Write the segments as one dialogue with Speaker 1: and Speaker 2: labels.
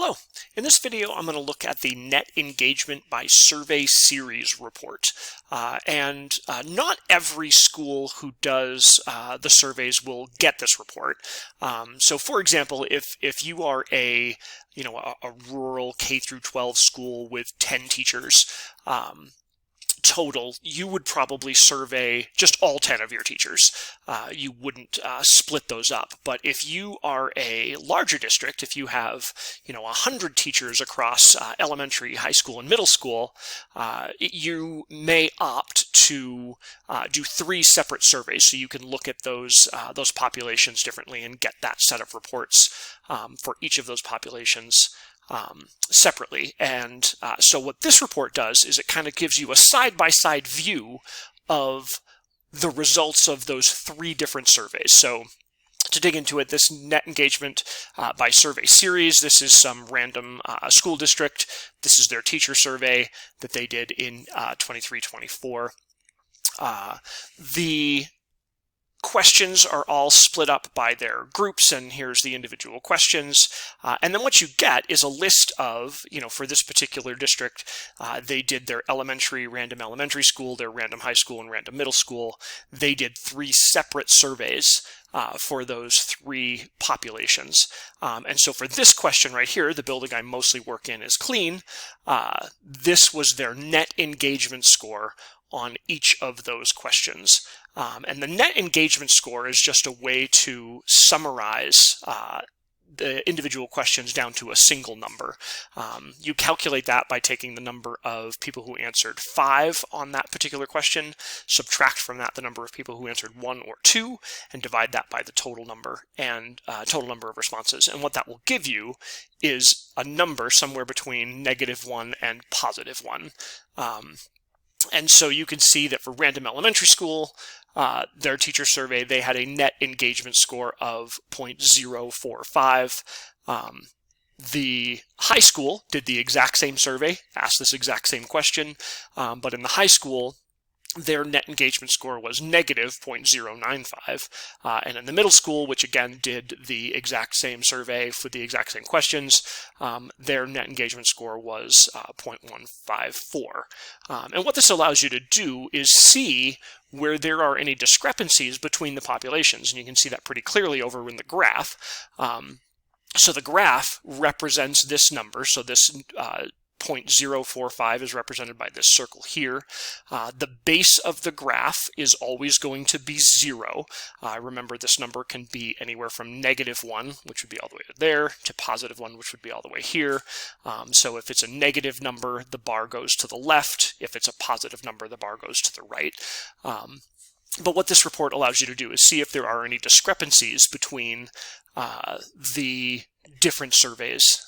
Speaker 1: Hello. In this video, I'm going to look at the Net Engagement by Survey Series report. Not every school who does the surveys will get this report. So for example, if you are a rural K through 12 school with 10 teachers, total, you would probably survey just all 10 of your teachers. You wouldn't split those up. But if you are a larger district, if you have 100 teachers across elementary, high school, and middle school, you may opt to do 3 separate surveys, so you can look at those populations differently and get that set of reports for each of those populations separately. And so what this report does is it kind of gives you a side-by-side view of the results of those 3 different surveys. So to dig into it, this Net Engagement by Survey Series, this is some random school district. This is their teacher survey that they did in 23-24. The questions are all split up by their groups, and here's the individual questions. And then what you get is a list of, for this particular district, they did their random elementary school, their random high school, and random middle school. They did 3 separate surveys for those 3 populations. And so for this question right here, the building I mostly work in is clean. This was their net engagement score on each of those questions. And the net engagement score is just a way to summarize the individual questions down to a single number. You calculate that by taking the number of people who answered 5 on that particular question, subtract from that the number of people who answered 1 or 2, and divide that by the total number of responses. And what that will give you is a number somewhere between -1 and +1. And so you can see that for random elementary school, their teacher survey, they had a net engagement score of 0.045. The high school did the exact same survey, asked this exact same question, but in the high school, their net engagement score was -0.095. And in the middle school, which again did the exact same survey for the exact same questions, their net engagement score was 0.154. And what this allows you to do is see where there are any discrepancies between the populations. And you can see that pretty clearly over in the graph. So the graph represents this number. So this 0.045 is represented by this circle here. The base of the graph is always going to be 0. Remember, this number can be anywhere from -1, which would be all the way to there, to +1, which would be all the way here. So if it's a negative number, the bar goes to the left. If it's a positive number, the bar goes to the right. But what this report allows you to do is see if there are any discrepancies between the different surveys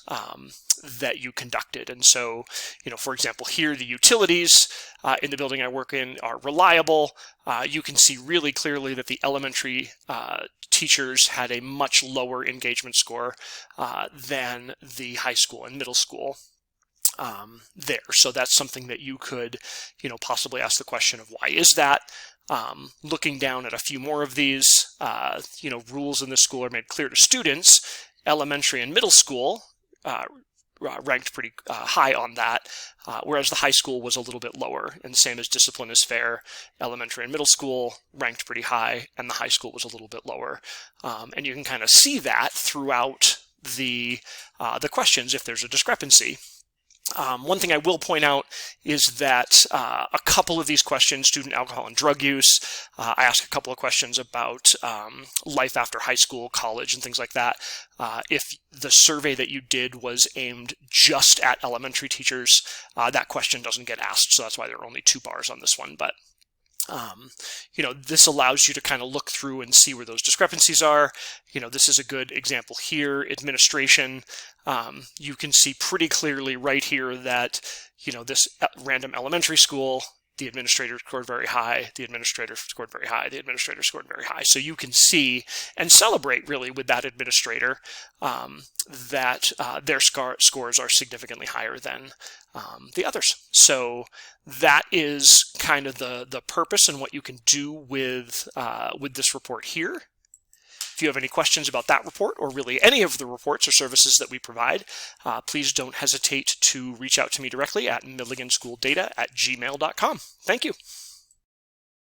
Speaker 1: that you conducted. And so, for example, here the utilities in the building I work in are reliable. You can see really clearly that the elementary teachers had a much lower engagement score than the high school and middle school there. So that's something that you could, possibly ask the question of why is that? Looking down at a few more of these, rules in this school are made clear to students. Elementary and middle school ranked pretty high on that, whereas the high school was a little bit lower. And the same as discipline is fair. Elementary and middle school ranked pretty high, and the high school was a little bit lower. And you can kind of see that throughout the questions if there's a discrepancy. One thing I will point out is that a couple of these questions, student alcohol and drug use, I asked a couple of questions about life after high school, college, and things like that. If the survey that you did was aimed just at elementary teachers, that question doesn't get asked, so that's why there are only 2 bars on this one. But this allows you to kind of look through and see where those discrepancies are. This is a good example here. Administration, you can see pretty clearly right here that, this random elementary school, the administrator scored very high, the administrator scored very high, the administrator scored very high. So you can see and celebrate really with that administrator that their scores are significantly higher than the others. So that is kind of the purpose and what you can do with this report here. If you have any questions about that report or really any of the reports or services that we provide, please don't hesitate to reach out to me directly at milliganschooldata@gmail.com. Thank you.